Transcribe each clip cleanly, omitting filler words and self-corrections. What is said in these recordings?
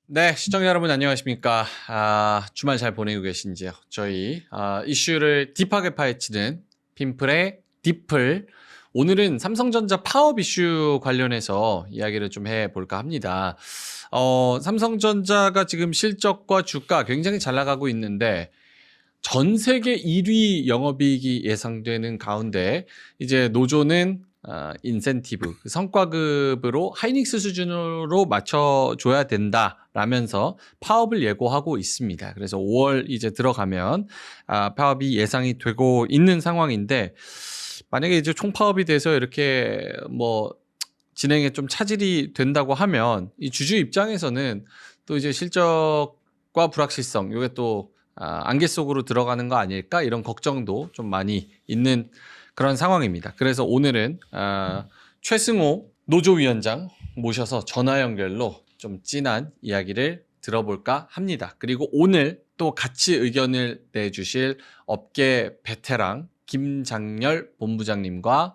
네, 시청자 여러분 안녕하십니까? 주말 잘 보내고 계신지요? 저희 이슈를 딥하게 파헤치는 핀플의 딥플. 오늘은 삼성전자 파업 이슈 관련해서 이야기를 좀 해볼까 합니다. 삼성전자가 지금 실적과 주가 굉장히 잘 나가고 있는데 전 세계 1위 영업이익이 예상되는 가운데 이제 노조는 인센티브, 성과급으로 하이닉스 수준으로 맞춰줘야 된다라면서 파업을 예고하고 있습니다. 그래서 5월 이제 들어가면 파업이 예상이 되고 있는 상황인데 만약에 이제 총파업이 돼서 이렇게 뭐 진행에 좀 차질이 된다고 하면 이 주주 입장에서는 또 이제 실적과 불확실성, 이게 또 안개 속으로 들어가는 거 아닐까 이런 걱정도 좀 많이 있는 그런 상황입니다. 그래서 오늘은 최승호 노조위원장 모셔서 전화 연결로 좀 진한 이야기를 들어볼까 합니다. 그리고 오늘 또 같이 의견을 내주실 업계 베테랑 김장렬 본부장님과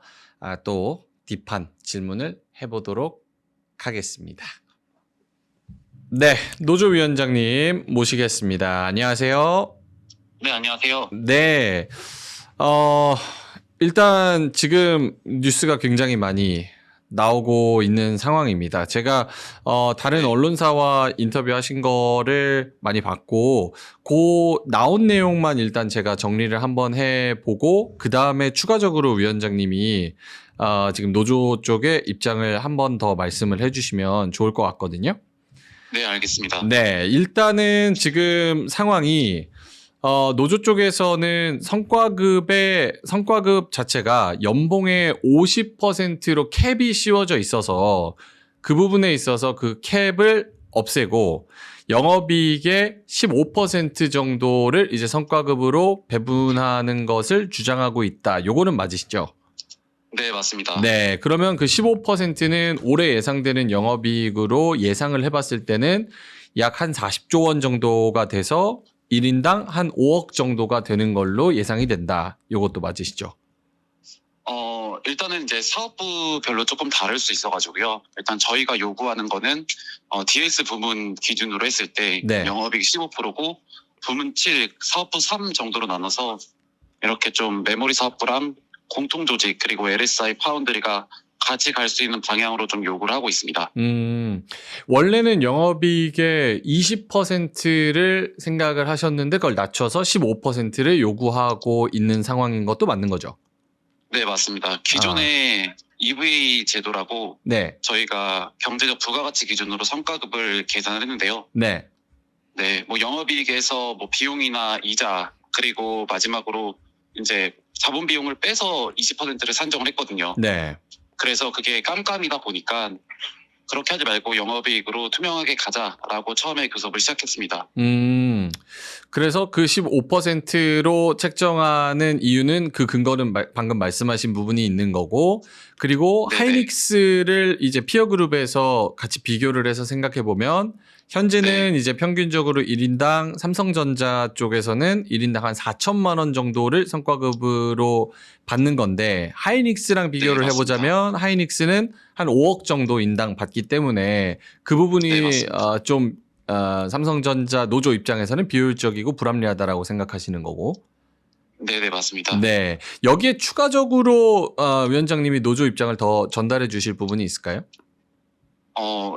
또 딥한 질문을 해보도록 하겠습니다. 네, 노조위원장님 모시겠습니다. 안녕하세요. 네, 안녕하세요. 네, 일단 지금 뉴스가 굉장히 많이 나오고 있는 상황입니다. 제가 다른 언론사와 인터뷰하신 거를 많이 봤고 그 나온 내용만 일단 제가 정리를 한번 해보고 그 다음에 추가적으로 위원장님이 지금 노조 쪽의 입장을 한번 더 말씀을 해주시면 좋을 것 같거든요. 네, 알겠습니다. 네, 일단은 지금 상황이 노조 쪽에서는 성과급 자체가 연봉의 50%로 캡이 씌워져 있어서 그 부분에 있어서 그 캡을 없애고 영업이익의 15% 정도를 이제 성과급으로 배분하는 것을 주장하고 있다. 요거는 맞으시죠? 네, 맞습니다. 네, 그러면 그 15%는 올해 예상되는 영업이익으로 예상을 해봤을 때는 약 한 40조 원 정도가 돼서 1인당 한 5억 정도가 되는 걸로 예상이 된다. 이것도 맞으시죠? 일단은 이제 사업부별로 조금 다를 수 있어가지고요. 일단 저희가 요구하는 거는 DS 부문 기준으로 했을 때 네. 영업이익 15%고 부문 7, 사업부 3 정도로 나눠서 이렇게 좀 메모리 사업부랑 공통조직 그리고 LSI 파운드리가 같이 갈 수 있는 방향으로 좀 요구를 하고 있습니다. 원래는 영업이익의 20%를 생각을 하셨는데 그걸 낮춰서 15%를 요구하고 있는 상황인 것도 맞는 거죠? 네, 맞습니다. 기존의 EVA 제도라고 네. 저희가 경제적 부가가치 기준으로 성과급을 계산을 했는데요. 네. 네, 뭐 영업이익에서 뭐 비용이나 이자 그리고 마지막으로 이제 자본 비용을 빼서 20%를 산정을 했거든요. 네. 그래서 그게 깜깜이다 보니까 그렇게 하지 말고 영업이익으로 투명하게 가자라고 처음에 교섭을 시작했습니다. 그래서 그 15%로 책정하는 이유는 그 근거는 방금 말씀하신 부분이 있는 거고, 그리고 네네. 하이닉스를 이제 피어 그룹에서 같이 비교를 해서 생각해 보면 현재는 이제 평균적으로 1인당 삼성전자 쪽에서는 1인당 한 4천만 원 정도를 성과급으로 받는 건데 하이닉스랑 비교를 맞습니다. 해보자면 하이닉스는 한 5억 정도 인당 받기 때문에 그 부분이 맞습니다. 좀 삼성전자 노조 입장에서는 비효율적이고 불합리하다라고 생각하시는 거고. 네네, 맞습니다. 네. 여기에 추가적으로 위원장님이 노조 입장을 더 전달해 주실 부분이 있을까요?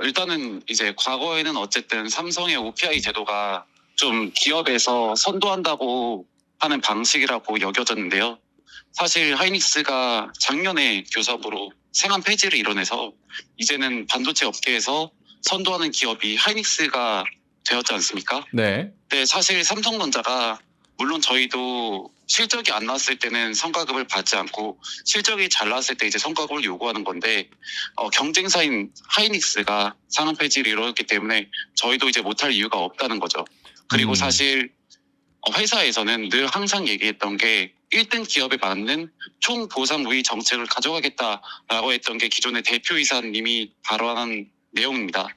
일단은 이제 과거에는 어쨌든 삼성의 OPI 제도가 좀 기업에서 선도한다고 하는 방식이라고 여겨졌는데요. 사실 하이닉스가 작년에 교섭으로 생산 폐지를 이뤄내서 이제는 반도체 업계에서 선도하는 기업이 하이닉스가 되었지 않습니까? 네. 네, 사실 삼성전자가 물론 저희도 실적이 안 나왔을 때는 성과급을 받지 않고 실적이 잘 나왔을 때 이제 성과급을 요구하는 건데 경쟁사인 하이닉스가 상한 폐지를 이뤘기 때문에 저희도 이제 못할 이유가 없다는 거죠. 그리고 사실 회사에서는 늘 항상 얘기했던 게 1등 기업에 맞는 총 보상 우위 정책을 가져가겠다라고 했던 게 기존의 대표이사님이 발언한 내용입니다.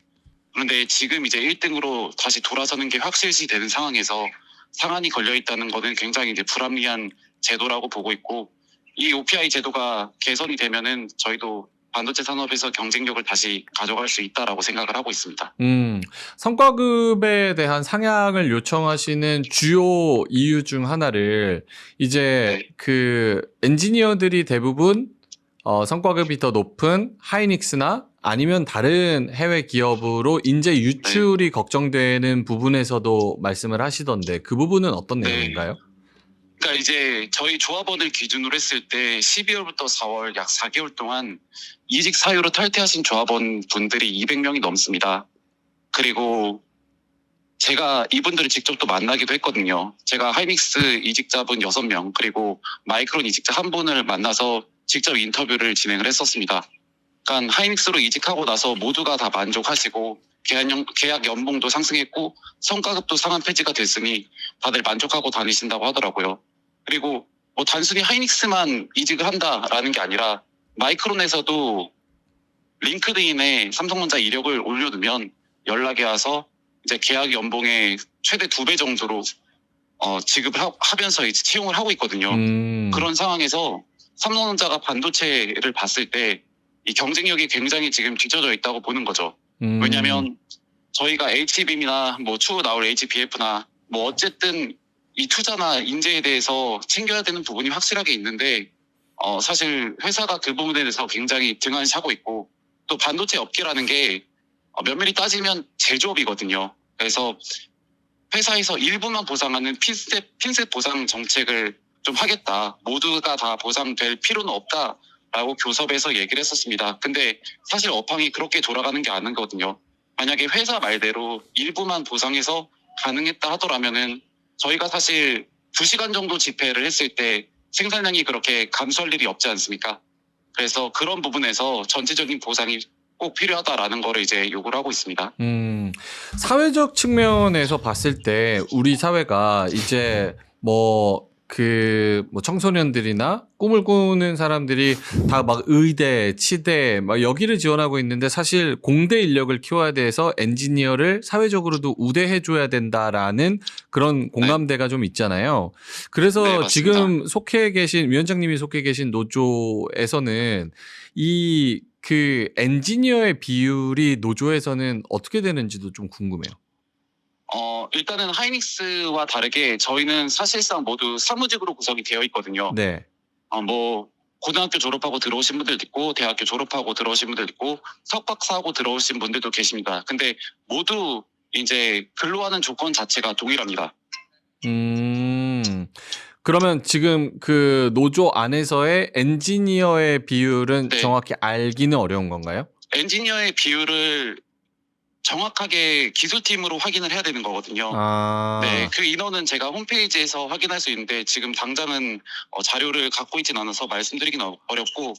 그런데 지금 이제 1등으로 다시 돌아서는 게 확실시 되는 상황에서 상한이 걸려 있다는 것은 굉장히 이제 불합리한 제도라고 보고 있고 이 OPI 제도가 개선이 되면은 저희도 반도체 산업에서 경쟁력을 다시 가져갈 수 있다라고 생각을 하고 있습니다. 성과급에 대한 상향을 요청하시는 주요 이유 중 하나를 이제 네. 그 엔지니어들이 대부분 성과급이 더 높은 하이닉스나 아니면 다른 해외 기업으로 인재 유출이 걱정되는 부분에서도 말씀을 하시던데 그 부분은 어떤 네. 내용인가요? 그러니까 이제 저희 조합원을 기준으로 했을 때 12월부터 4월 약 4개월 동안 이직 사유로 탈퇴하신 조합원 분들이 200명이 넘습니다. 그리고 제가 이분들을 직접 또 만나기도 했거든요. 제가 하이닉스 이직자분 6명 그리고 마이크론 이직자 한 분을 만나서 직접 인터뷰를 진행을 했었습니다. 그러니까 하이닉스로 이직하고 나서 모두가 다 만족하시고 계약 연봉도 상승했고 성과급도 상한 폐지가 됐으니 다들 만족하고 다니신다고 하더라고요. 그리고 뭐 단순히 하이닉스만 이직을 한다라는 게 아니라 마이크론에서도 링크드인에 삼성전자 이력을 올려두면 연락이 와서 이제 계약 연봉의 최대 2배 정도로 지급을 하면서 이제 채용을 하고 있거든요. 그런 상황에서 삼성전자가 반도체를 봤을 때 이 경쟁력이 굉장히 지금 뒤쳐져 있다고 보는 거죠. 왜냐하면 저희가 HBM이나 뭐 추후 나올 HBF나 뭐 어쨌든 이 투자나 인재에 대해서 챙겨야 되는 부분이 확실하게 있는데 사실 회사가 그 부분에 대해서 굉장히 등한시하고 있고 또 반도체 업계라는 게 면밀히 따지면 제조업이거든요. 그래서 회사에서 일부만 보상하는 핀셋 보상 정책을 좀 하겠다. 모두가 다 보상될 필요는 없다라고 교섭에서 얘기를 했었습니다. 근데 사실 업황이 그렇게 돌아가는 게 아니거든요. 만약에 회사 말대로 일부만 보상해서 가능했다 하더라면은 저희가 사실 2시간 정도 집회를 했을 때 생산량이 그렇게 감소할 일이 없지 않습니까? 그래서 그런 부분에서 전체적인 보상이 꼭 필요하다라는 거를 이제 요구를 하고 있습니다. 사회적 측면에서 봤을 때 우리 사회가 이제 뭐 청소년들이나 꿈을 꾸는 사람들이 다 막 의대, 치대, 막 여기를 지원하고 있는데 사실 공대 인력을 키워야 돼서 엔지니어를 사회적으로도 우대해줘야 된다라는 그런 공감대가 좀 있잖아요. 그래서 네, 맞습니다. 지금 위원장님이 속해 계신 노조에서는 그 엔지니어의 비율이 노조에서는 어떻게 되는지도 좀 궁금해요. 일단은 하이닉스와 다르게 저희는 사실상 모두 사무직으로 구성이 되어 있거든요. 네. 뭐 고등학교 졸업하고 들어오신 분들도 있고 대학교 졸업하고 들어오신 분들도 있고 석박사하고 들어오신 분들도 계십니다. 근데 모두 이제 근로하는 조건 자체가 동일합니다. 그러면 지금 그 노조 안에서의 엔지니어의 비율은 네. 정확히 알기는 어려운 건가요? 엔지니어의 비율을 정확하게 기술팀으로 확인을 해야 되는 거거든요. 네, 그 인원은 제가 홈페이지에서 확인할 수 있는데 지금 당장은 자료를 갖고 있진 않아서 말씀드리기는 어렵고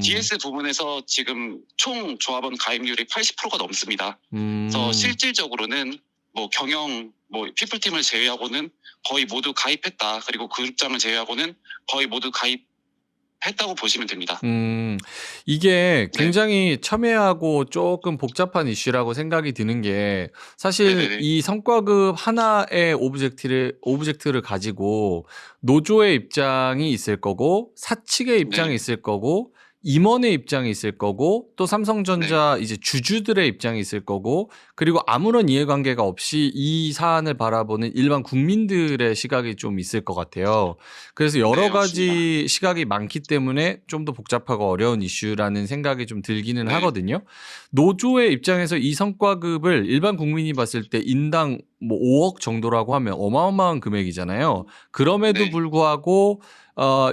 DS 부분에서 지금 총 조합원 가입률이 80%가 넘습니다. 그래서 실질적으로는 뭐 경영, 뭐 피플팀을 제외하고는 거의 모두 가입했다. 그리고 그룹장을 제외하고는 거의 모두 가입했다고 보시면 됩니다. 이게 굉장히 첨예하고 조금 복잡한 이슈라고 생각이 드는 게 사실 네네네. 이 성과급 하나의 오브젝트를 가지고 노조의 입장이 있을 거고 사측의 입장이 네. 있을 거고 임원의 입장이 있을 거고 또 삼성전자 이제 주주들의 입장이 있을 거고 그리고 아무런 이해관계가 없이 이 사안을 바라보는 일반 국민들의 시각이 좀 있을 것 같아요. 그래서 여러 네, 가지 맞습니다. 시각이 많기 때문에 좀 더 복잡하고 어려운 이슈라는 생각이 좀 들기는 네. 하거든요. 노조의 입장에서 이 성과급을 일반 국민이 봤을 때 인당 뭐 5억 정도라고 하면 어마어마한 금액이잖아요. 그럼에도 네. 불구하고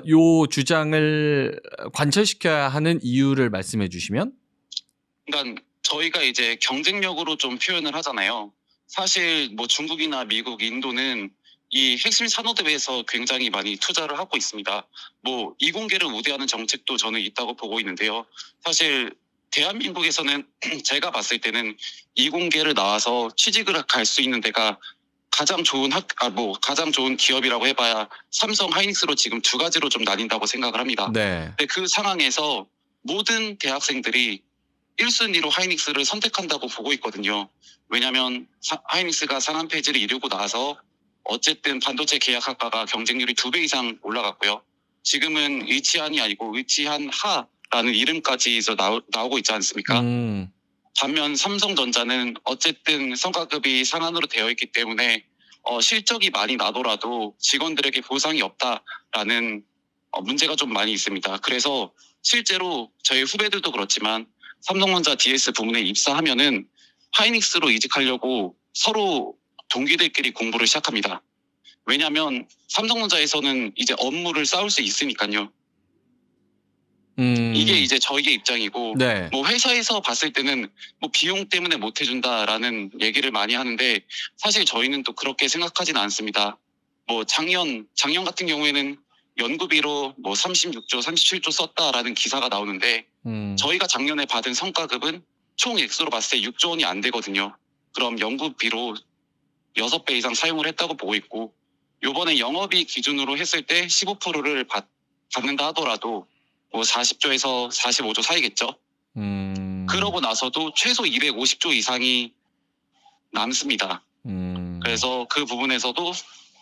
요 주장을 관철시켜야 하는 이유를 말씀해 주시면? 그러니까 저희가 이제 경쟁력으로 좀 표현을 하잖아요. 사실 뭐 중국이나 미국, 인도는 이 핵심 산업에 굉장히 많이 투자를 하고 있습니다. 뭐 이공계를 우대하는 정책도 저는 있다고 보고 있는데요. 사실 대한민국에서는 제가 봤을 때는 이공계를 나와서 취직을 갈 수 있는 데가 가장 좋은 가장 좋은 기업이라고 해봐야 삼성, 하이닉스로 지금 두 가지로 좀 나뉜다고 생각을 합니다. 네. 근데 그 상황에서 모든 대학생들이 1순위로 하이닉스를 선택한다고 보고 있거든요. 왜냐하면 하이닉스가 상한 폐지를 이루고 나서 어쨌든 반도체 계약학과가 경쟁률이 2배 이상 올라갔고요. 지금은 의치한이 아니고 의치한 하 라는 이름까지 나오고 있지 않습니까? 반면 삼성전자는 어쨌든 성과급이 상한으로 되어 있기 때문에 실적이 많이 나더라도 직원들에게 보상이 없다라는 문제가 좀 많이 있습니다. 그래서 실제로 저희 후배들도 그렇지만 삼성전자 DS 부문에 입사하면은 하이닉스로 이직하려고 서로 동기들끼리 공부를 시작합니다. 왜냐하면 삼성전자에서는 이제 업무를 쌓을 수 있으니까요. 이게 이제 저희의 입장이고, 네. 뭐 회사에서 봤을 때는 뭐 비용 때문에 못 해준다라는 얘기를 많이 하는데 사실 저희는 또 그렇게 생각하지는 않습니다. 뭐 작년 같은 경우에는 연구비로 뭐 36조, 37조 썼다라는 기사가 나오는데 저희가 작년에 받은 성과급은 총 액수로 봤을 때 6조 원이 안 되거든요. 그럼 연구비로 6배 이상 사용을 했다고 보고 있고, 요번에 영업이익 기준으로 했을 때 15%를 받는다 하더라도 뭐 40조에서 45조 사이겠죠. 그러고 나서도 최소 250조 이상이 남습니다. 그래서 그 부분에서도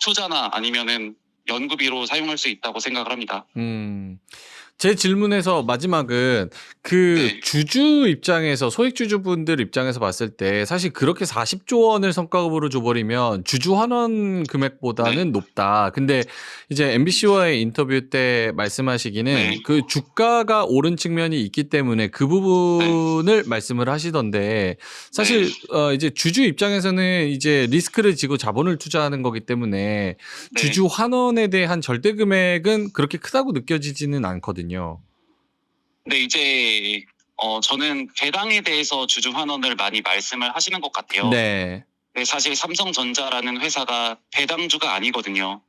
투자나 아니면은 연구비로 사용할 수 있다고 생각을 합니다. 제 질문에서 마지막은 그 네. 주주 입장에서 소액주주분들 입장에서 봤을 때 사실 그렇게 40조 원을 성과급으로 줘버리면 주주 환원 금액보다는 네. 높다. 근데 이제 MBC와의 인터뷰 때 말씀하시기는 네. 그 주가가 오른 측면이 있기 때문에 그 부분을 말씀을 하시던데 사실 이제 주주 입장에서는 이제 리스크를 지고 자본을 투자하는 거기 때문에 네. 주주 환원에 대한 절대 금액은 그렇게 크다고 느껴지지는 않거든요. 네, 이제 저는 배당에 대해서 주주 환원을 많이 말씀을 하시는 것 같아요. 네. 네, 사실 삼성전자라는 회사가 배당주가 아니거든요.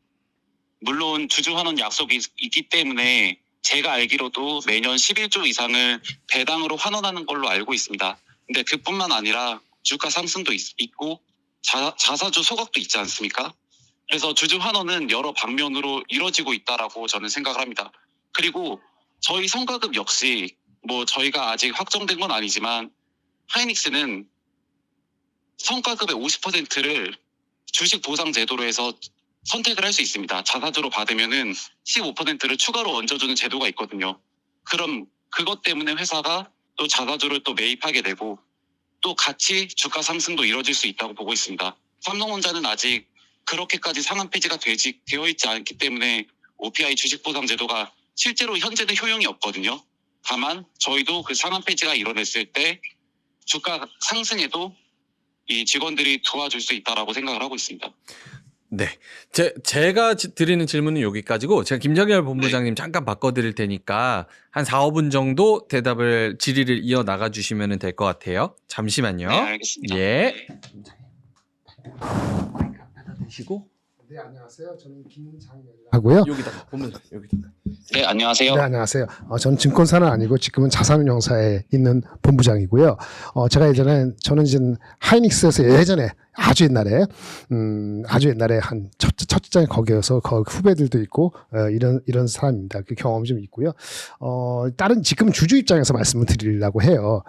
물론 주주 환원 약속이 있기 때문에 제가 알기로도 매년 11조 이상을 배당으로 환원하는 걸로 알고 있습니다. 근데 그뿐만 아니라 주가 상승도 있고 자사주 소각도 있지 않습니까? 그래서 주주 환원은 여러 방면으로 이루어지고 있다라고 저는 생각을 합니다. 그리고 저희 성과급 역시 뭐 저희가 아직 확정된 건 아니지만 하이닉스는 성과급의 50%를 주식 보상 제도로 해서 선택을 할 수 있습니다. 자사주로 받으면은 15%를 추가로 얹어주는 제도가 있거든요. 그럼 그것 때문에 회사가 또 자사주를 또 매입하게 되고 또 같이 주가 상승도 이루어질 수 있다고 보고 있습니다. 삼성전자는 아직 그렇게까지 상한 폐지가 되어 있지 않기 때문에 OPI 주식 보상 제도가 실제로 현재는 효용이 없거든요. 다만 저희도 그 상한 폐지가 이뤄냈을 때 주가 상승에도 이 직원들이 도와줄 수 있다라고 생각을 하고 있습니다. 네. 제가 드리는 질문은 여기까지고 제가 김정열 본부장님 잠깐 바꿔드릴 테니까 한 4, 5분 정도 질의를 이어 나가 주시면 될 것 같아요. 잠시만요. 네, 알겠습니다. 예. 마이크 갖다 대시고. 네, 안녕하세요. 저는 김장렬하고요. 여기다가 보면 여기다가. 네, 안녕하세요. 네, 안녕하세요. 저는 증권사는 아니고 지금은 자산운용사에 있는 본부장이고요. 저는 이제 하이닉스에서 예전에 아주 옛날에 한 첫 직장이 거기여서 거기 후배들도 있고 이런 사람입니다. 그 경험이 좀 있고요. 지금 주주 입장에서 말씀을 드리려고 해요.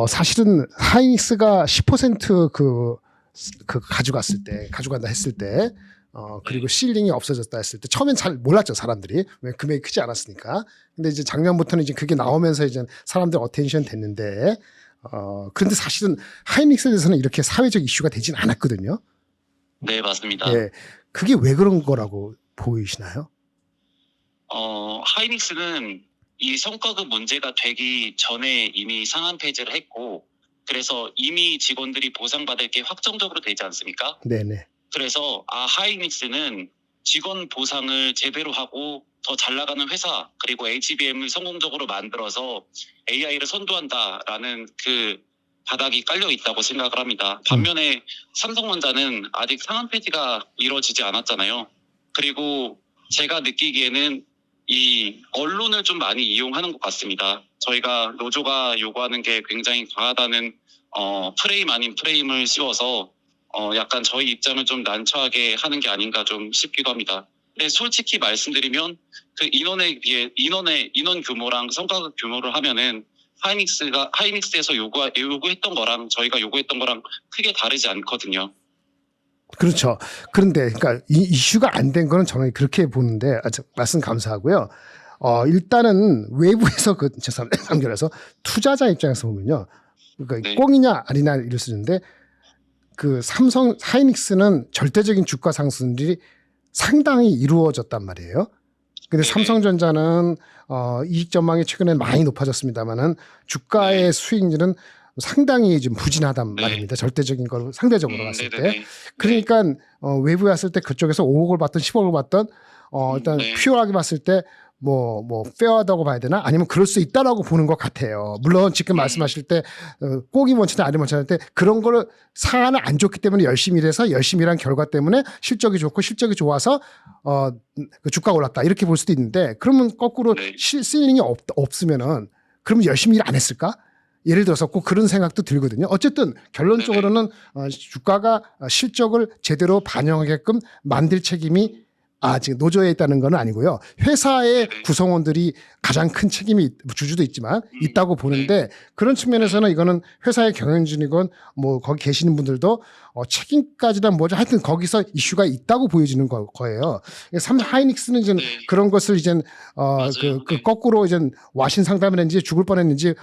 사실은 하이닉스가 10% 가져간다 했을 때 그리고 실링이 없어졌다 했을 때 처음엔 잘 몰랐죠, 사람들이. 왜 금액이 크지 않았으니까. 근데 이제 작년부터는 이제 그게 나오면서 이제 사람들 어텐션 됐는데 그런데 사실은 하이닉스에 대해서는 이렇게 사회적 이슈가 되진 않았거든요. 네, 맞습니다. 예. 그게 왜 그런 거라고 보이시나요? 하이닉스는 이 성과급 문제가 되기 전에 이미 상한 폐지를 했고 그래서 이미 직원들이 보상받을 게 확정적으로 되지 않습니까? 네네. 그래서 하이닉스는 직원 보상을 제대로 하고 더 잘 나가는 회사 그리고 HBM을 성공적으로 만들어서 AI를 선도한다라는 그 바닥이 깔려 있다고 생각을 합니다. 반면에 삼성전자는 아직 상한 폐지가 이루어지지 않았잖아요. 그리고 제가 느끼기에는 이 언론을 좀 많이 이용하는 것 같습니다. 저희가 노조가 요구하는 게 굉장히 과하다는 프레임 아닌 프레임을 씌워서 약간 저희 입장을 좀 난처하게 하는 게 아닌가 좀 싶기도 합니다. 근데 솔직히 말씀드리면 그 인원 규모랑 성과급 규모를 하면은 하이닉스에서 요구했던 거랑 저희가 요구했던 거랑 크게 다르지 않거든요. 그렇죠. 그런데 그러니까 이 이슈가 안 된 거는 저는 그렇게 보는데 말씀 감사하고요. 일단은 외부에서 죄송합니다. 연결해서 투자자 입장에서 보면요. 그러니까 네. 꽁이냐 아니냐 이럴 수 있는데 그 삼성 하이닉스는 절대적인 주가 상승률이 상당히 이루어졌단 말이에요. 근데 네네. 삼성전자는 이익 전망이 최근에 많이 높아졌습니다만은 주가의 네. 수익률은 상당히 좀 부진하단 네. 말입니다. 절대적인 걸 상대적으로 봤을 때. 네네네. 그러니까 외부에 왔을 때 그쪽에서 5억을 받던 10억을 받던 일단 네. 퓨어하게 봤을 때 뭐 페어하다고 봐야 되나 아니면 그럴 수 있다라고 보는 것 같아요. 물론 지금 말씀하실 때 꼭이 원치든 아니 원치든 할 때 그런 거를 상한을 안 줬기 때문에 열심히 일해서 열심히 일한 결과 때문에 실적이 좋고 실적이 좋아서 그 주가가 올랐다 이렇게 볼 수도 있는데 그러면 거꾸로 네. 실링이 없으면은 그러면 열심히 일 안 했을까? 예를 들어서 꼭 그런 생각도 들거든요. 어쨌든 결론적으로는 주가가 실적을 제대로 반영하게끔 만들 책임이 지금 노조에 있다는 건 아니고요. 회사의 네네. 구성원들이 가장 큰 책임이 주주도 있지만 있다고 보는데 그런 측면에서는 이거는 회사의 경영진이건 뭐 거기 계시는 분들도 책임까지는 뭐죠. 하여튼 거기서 이슈가 있다고 보여지는 거예요. 하이닉스는 이제 네. 그런 것을 이제 맞아요. 네. 거꾸로 이제 와신 상담을 했는지 죽을 뻔했는지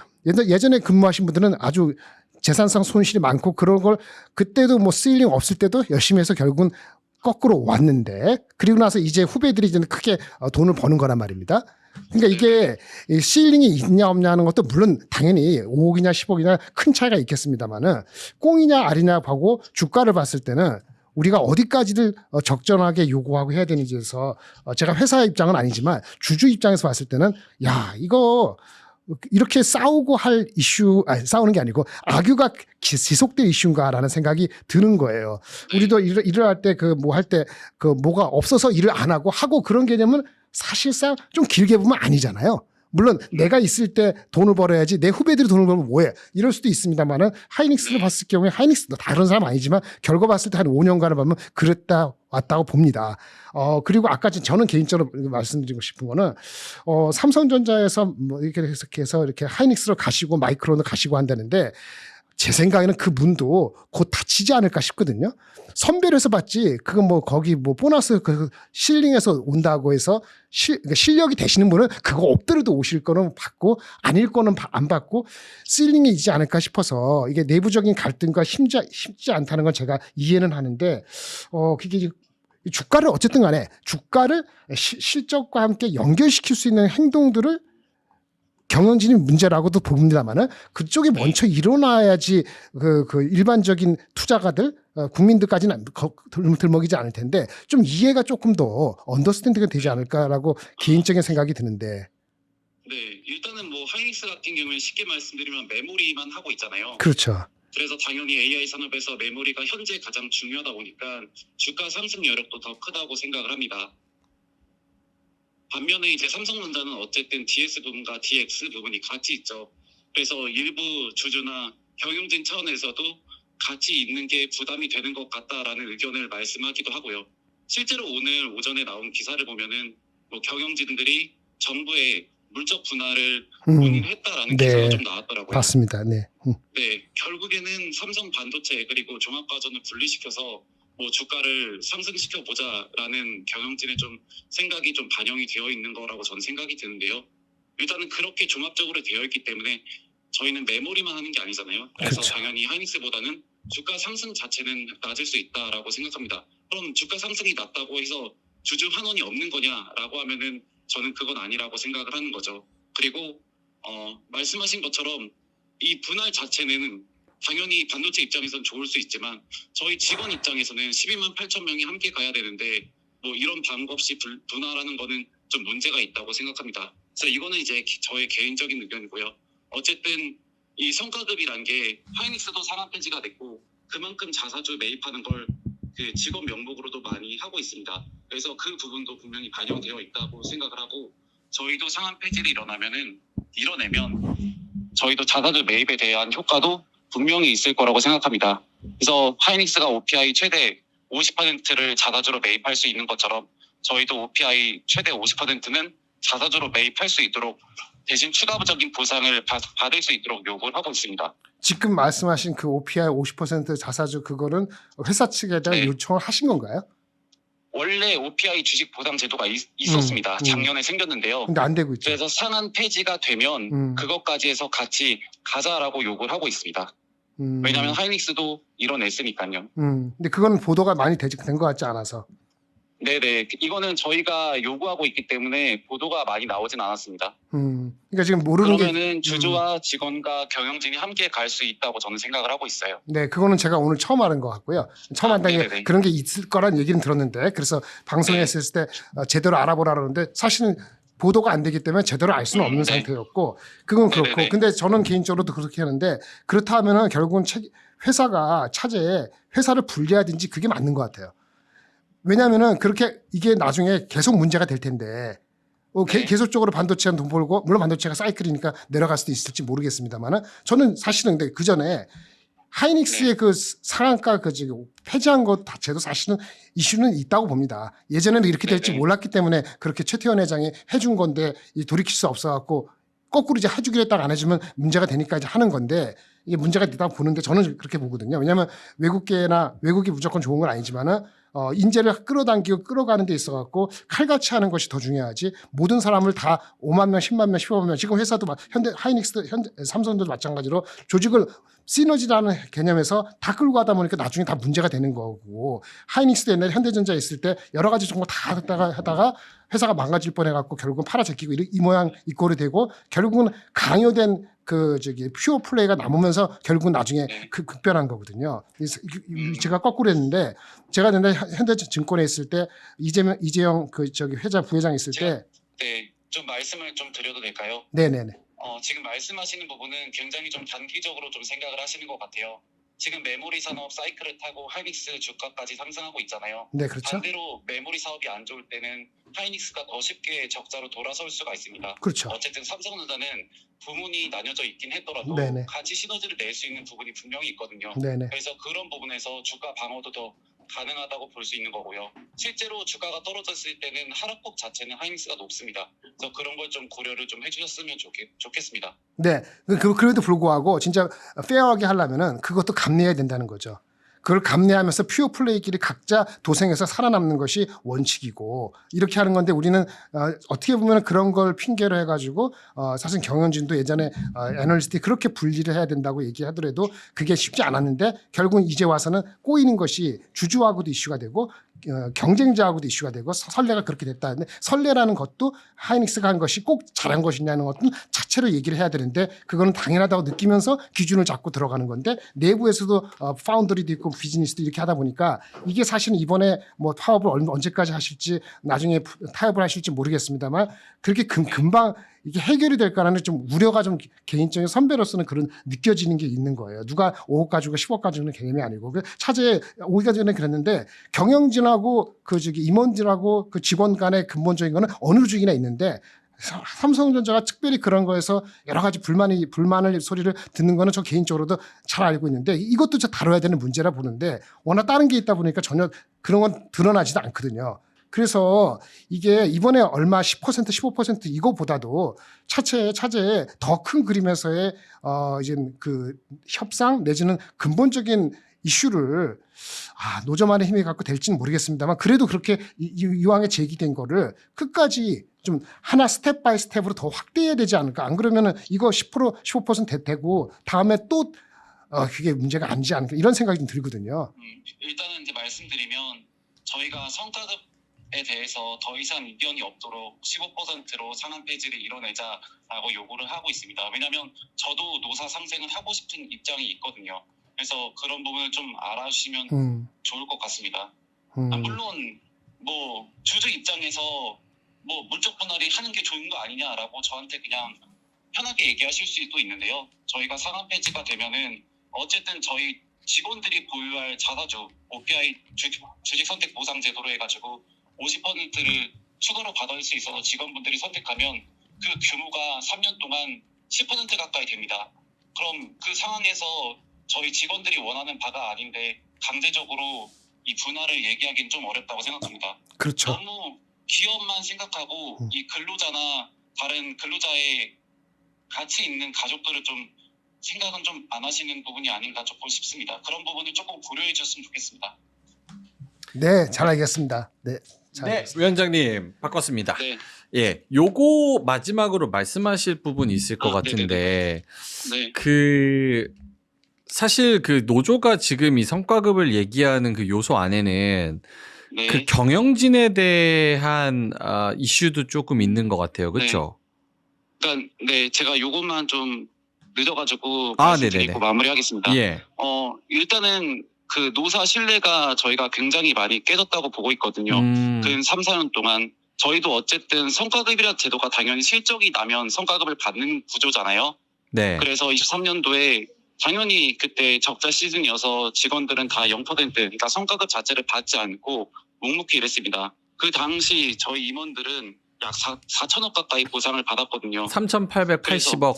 예전에 근무하신 분들은 아주 재산상 손실이 많고 그런 걸 그때도 뭐 스일링 없을 때도 열심히 해서 결국은 거꾸로 왔는데 그리고 나서 이제 후배들이 이제 크게 돈을 버는 거란 말입니다. 그러니까 이게 시일링이 있냐 없냐 하는 것도 물론 당연히 5억이냐 10억이냐 큰 차이가 있겠습니다만은 꽁이냐 알이냐 하고 주가를 봤을 때는 우리가 어디까지를 적절하게 요구하고 해야 되는지에서 제가 회사 입장은 아니지만 주주 입장에서 봤을 때는 야 이거 이렇게 싸우고 할 이슈, 싸우는 게 아니고 악유가 지속될 이슈인가라는 생각이 드는 거예요. 우리도 일을 할 때 뭐 할 때 뭐가 없어서 일을 안 하고 그런 개념은 사실상 좀 길게 보면 아니잖아요. 물론 내가 있을 때 돈을 벌어야지 내 후배들이 돈을 벌면 뭐해 이럴 수도 있습니다만은 하이닉스를 봤을 경우에 하이닉스도 다른 사람 아니지만 결과 봤을 때 한 5년간을 보면 그랬다 왔다고 봅니다. 그리고 아까 저는 개인적으로 말씀드리고 싶은 거는 삼성전자에서 뭐 이렇게 해서 이렇게 하이닉스로 가시고 마이크론을 가시고 한다는데 제 생각에는 그 문도 곧 닫히지 않을까 싶거든요. 선배를 해서 봤지, 그건 뭐 거기 뭐 보너스 그 실링에서 온다고 해서 그러니까 실력이 되시는 분은 그거 없더라도 오실 거는 받고 아닐 거는 안 받고 실링이 있지 않을까 싶어서 이게 내부적인 갈등과 쉽지 않다는 건 제가 이해는 하는데, 그게 주가를 어쨌든 간에 주가를 실적과 함께 연결시킬 수 있는 행동들을 경영진이 문제라고도 봅니다만은 그쪽이 먼저 일어나야지 그 일반적인 투자가들 국민들까지는 들먹이지 않을 텐데 좀 이해가 조금 더 언더스탠딩이 되지 않을까라고 개인적인 생각이 드는데. 네, 일단은 뭐 하이닉스 같은 경우에 쉽게 말씀드리면 메모리만 하고 있잖아요. 그렇죠. 그래서 당연히 AI 산업에서 메모리가 현재 가장 중요하다 보니까 주가 상승 여력도 더 크다고 생각을 합니다. 반면에 이제 삼성전자는 어쨌든 DS 부분과 DX 부분이 같이 있죠. 그래서 일부 주주나 경영진 차원에서도 같이 있는 게 부담이 되는 것 같다라는 의견을 말씀하기도 하고요. 실제로 오늘 오전에 나온 기사를 보면은 뭐 경영진들이 정부의 물적 분할을 논의했다라는 네. 기사가 좀 나왔더라고요. 봤습니다. 네. 네, 결국에는 삼성 반도체 그리고 종합과정을 분리시켜서 뭐 주가를 상승시켜 보자라는 경영진의 좀 생각이 좀 반영이 되어 있는 거라고 저는 생각이 드는데요. 일단은 그렇게 종합적으로 되어 있기 때문에 저희는 메모리만 하는 게 아니잖아요. 그래서 그렇죠. 당연히 하이닉스보다는 주가 상승 자체는 낮을 수 있다라고 생각합니다. 그럼 주가 상승이 낮다고 해서 주주 환원이 없는 거냐라고 하면은 저는 그건 아니라고 생각을 하는 거죠. 그리고 말씀하신 것처럼 이 분할 자체는 당연히 반도체 입장에서는 좋을 수 있지만 저희 직원 입장에서는 12만 8천 명이 함께 가야 되는데 뭐 이런 방법 없이 분할하는 거는 좀 문제가 있다고 생각합니다. 그래서 이거는 이제 저의 개인적인 의견이고요. 어쨌든 이 성과급이란 게 하이닉스도 상한 폐지가 됐고 그만큼 자사주 매입하는 걸 그 직원 명목으로도 많이 하고 있습니다. 그래서 그 부분도 분명히 반영되어 있다고 생각을 하고 저희도 상한 폐지를 이뤄내면 저희도 자사주 매입에 대한 효과도 분명히 있을 거라고 생각합니다. 그래서 하이닉스가 OPI 최대 50%를 자사주로 매입할 수 있는 것처럼 저희도 OPI 최대 50%는 자사주로 매입할 수 있도록 대신 추가적인 보상을 받을 수 있도록 요구를 하고 있습니다. 지금 말씀하신 그 OPI 50% 자사주 그거는 회사 측에 대한 네. 요청을 하신 건가요? 원래 OPI 주식 보상 제도가 있었습니다. 작년에 생겼는데요. 근데 안 되고 있죠. 그래서 상한 폐지가 되면 그것까지 해서 같이 가자라고 요구를 하고 있습니다. 왜냐하면 하이닉스도 이뤄냈으니까요. 근데 그건 보도가 많이 된 것 같지 않아서. 네네. 이거는 저희가 요구하고 있기 때문에 보도가 많이 나오진 않았습니다. 그러니까 지금 모르는 그러면은 주주와 직원과 경영진이 함께 갈 수 있다고 저는 생각을 하고 있어요. 네, 그거는 제가 오늘 처음 하는 것 같고요. 처음 한다는 게 네네네. 그런 게 있을 거란 얘기는 들었는데, 그래서 방송에 했을 때 제대로 알아보라 그러는데 사실은 보도가 안 되기 때문에 제대로 알 수는 없는 네. 상태였고, 그건 그렇고. 네네네. 근데 저는 개인적으로도 그렇게 하는데, 그렇다 하면은 결국은 회사가 차제에 회사를 분리하든지 그게 맞는 것 같아요. 왜냐하면은 그렇게 이게 나중에 계속 문제가 될 텐데, 네. 계속적으로 반도체는 돈 벌고, 물론 반도체가 사이클이니까 내려갈 수도 있을지 모르겠습니다만은, 저는 사실은 근데 그 전에 하이닉스의 그 상한가 폐지한 것 자체도 사실은 이슈는 있다고 봅니다. 예전에는 이렇게 될지 네네. 몰랐기 때문에 그렇게 최태원 회장이 해준 건데 이 돌이킬 수 없어갖고 거꾸로 이제 해주기로 했다가 안 해주면 문제가 되니까 이제 하는 건데 이게 문제가 되다 보는데 저는 그렇게 보거든요. 왜냐하면 외국이 무조건 좋은 건 아니지만은 인재를 끌어당기고 끌어가는 데 있어갖고 칼같이 하는 것이 더 중요하지 모든 사람을 다 5만 명, 10만 명, 15만 명 지금 회사도 삼성도 마찬가지로 조직을 시너지라는 개념에서 다 끌고 가다 보니까 나중에 다 문제가 되는 거고 하이닉스도 옛날에 현대전자에 있을 때 여러 가지 정보 다 하다가 회사가 망가질 뻔해갖고 결국은 팔아제끼고 이 모양 이 꼴이 되고 결국은 강요된 퓨어 플레이가 남으면서 결국은 나중에 급변한 거거든요. 제가 거꾸로 했는데 제가 옛날에 현대증권에 있을 때 이재영 회장 부회장 있을 때 네, 좀 말씀을 좀 드려도 될까요? 네네네. 지금 말씀하시는 부분은 굉장히 좀 단기적으로 좀 생각을 하시는 것 같아요. 지금 메모리 산업 사이클을 타고 하이닉스 주가까지 상승하고 있잖아요. 네, 그렇죠. 반대로 메모리 사업이 안 좋을 때는 하이닉스가 더 쉽게 적자로 돌아설 수가 있습니다. 그렇죠. 어쨌든 삼성전자는 부문이 나뉘어져 있긴 했더라도 네네. 같이 시너지를 낼 수 있는 부분이 분명히 있거든요. 네네. 그래서 그런 부분에서 주가 방어도 더 가능하다고 볼 수 있는 거고요. 실제로 주가가 떨어졌을 때는 하락폭 자체는 하이닉스가 높습니다. 그래서 그런 걸 좀 고려를 좀 해주셨으면 좋겠습니다. 네. 그래도 불구하고 진짜 페어하게 하려면은 그것도 감내해야 된다는 거죠. 그걸 감내하면서 퓨어 플레이끼리 각자 도생해서 살아남는 것이 원칙이고 이렇게 하는 건데 우리는 어떻게 보면 그런 걸 핑계로 해가지고 사실 경영진도 예전에 애널리스트이 그렇게 분리를 해야 된다고 얘기하더라도 그게 쉽지 않았는데 결국은 이제 와서는 꼬이는 것이 주주하고도 이슈가 되고 경쟁자하고도 이슈가 되고 선례가 그렇게 됐다는데 선례라는 것도 하이닉스가 한 것이 꼭 잘한 것이냐는 것은 자체로 얘기를 해야 되는데 그거는 당연하다고 느끼면서 기준을 잡고 들어가는 건데 내부에서도 파운더리도 있고 비즈니스도 이렇게 하다 보니까 이게 사실은 이번에 뭐 파업을 언제까지 하실지 나중에 타협을 하실지 모르겠습니다만 그렇게 금방 이게 해결이 될까라는 좀 우려가 좀 개인적인 선배로서는 그런 느껴지는 게 있는 거예요. 누가 5억 가지고 10억 가지고는 개념이 아니고 차제에 5년 전에 그랬는데 경영진하고 임원진하고 그 직원 간의 근본적인 거는 어느 조직이나 있는데 삼성전자가 특별히 그런 거에서 여러 가지 불만을 소리를 듣는 거는 저 개인적으로도 잘 알고 있는데 이것도 저 다뤄야 되는 문제라 보는데 워낙 다른 게 있다 보니까 전혀 그런 건 드러나지도 않거든요. 그래서 이게 이번에 얼마 10% 15% 이거보다도 차제에 더 큰 그림에서의 이제 그 협상 내지는 근본적인 이슈를 노점안의 힘이 갖고 될지는 모르겠습니다만 그래도 그렇게 이왕에 제기된 거를 끝까지 좀 하나 스텝 바이 스텝으로 더 확대해야 되지 않을까. 안 그러면은 이거 10% 15% 되고 다음에 또 그게 문제가 아니지 않을까 이런 생각이 좀 들거든요. 일단은 이제 말씀드리면 저희가 성과급에 대해서 더 이상 이견이 없도록 15%로 상한 폐지를 이뤄내자라고 요구를 하고 있습니다. 왜냐하면 저도 노사 상생을 하고 싶은 입장이 있거든요. 그래서 그런 부분을 좀 알아주시면 좋을 것 같습니다. 물론 뭐 주주 입장에서 뭐 물적 분할이 하는 게 좋은 거 아니냐라고 저한테 그냥 편하게 얘기하실 수도 있는데요. 저희가 상한 폐지가 되면은 어쨌든 저희 직원들이 보유할 자사주 OPI 주식 선택 보상 제도로 해가지고 50%를 추가로 받을 수 있어서 직원분들이 선택하면 그 규모가 3년 동안 10% 가까이 됩니다. 그럼 그 상황에서 저희 직원들이 원하는 바가 아닌데 강제적으로 이 분할을 얘기하기는 좀 어렵다고 생각합니다. 그렇죠. 너무 기업만 생각하고 이 근로자나 다른 근로자의 같이 있는 가족들을 좀 생각은 좀 안 하시는 부분이 아닌가 조금 싶습니다. 그런 부분을 조금 고려해 주셨으면 좋겠습니다. 네, 잘 알겠습니다. 네, 잘 네, 알겠습니다. 위원장님 바꿨습니다. 네, 예, 요거 마지막으로 말씀하실 부분이 있을 것 같은데 네, 그 사실 그 노조가 지금 이 성과급을 얘기하는 그 요소 안에는 네. 그 경영진에 대한 이슈도 조금 있는 것 같아요. 그렇죠? 그러니까 네, 제가 요것만 좀 늦어가지고 아, 말씀드리고 네네네. 마무리하겠습니다. 예. 일단은 그 노사 신뢰가 저희가 굉장히 많이 깨졌다고 보고 있거든요. 근 3, 4년 동안 저희도 어쨌든 성과급이라는 제도가 당연히 실적이 나면 성과급을 받는 구조잖아요. 네. 그래서 23년도에 당연히 그때 적자 시즌이어서 직원들은 다 0%, 그러니까 성과급 자체를 받지 않고 묵묵히 일했습니다. 그 당시 저희 임원들은 약 4천억 가까이 보상을 받았거든요. 3,880억.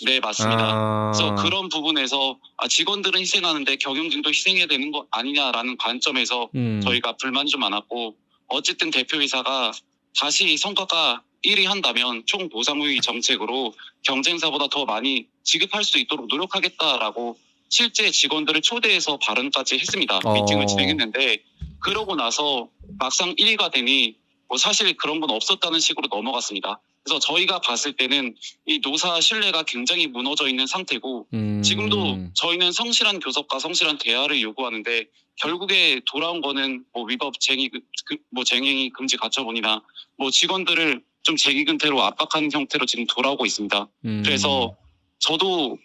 네, 맞습니다. 그래서 아, 그런 부분에서 직원들은 희생하는데 경영진도 희생해야 되는 거 아니냐라는 관점에서 저희가 불만이 좀 많았고, 어쨌든 대표이사가 다시 성과가 1위 한다면 총 보상 후의 정책으로 경쟁사보다 더 많이 지급할 수 있도록 노력하겠다라고 실제 직원들을 초대해서 발언까지 했습니다. 미팅을 진행했는데, 그러고 나서 막상 1위가 되니 뭐 사실 그런 건 없었다는 식으로 넘어갔습니다. 그래서 저희가 봤을 때는 이 노사 신뢰가 굉장히 무너져 있는 상태고, 지금도 저희는 성실한 교섭과 성실한 대화를 요구하는데 결국에 돌아온 거는 뭐 위법 쟁행이 금지 가처분이나 뭐 직원들을 좀 재기근태로 압박하는 형태로 지금 돌아오고 있습니다. 그래서 저도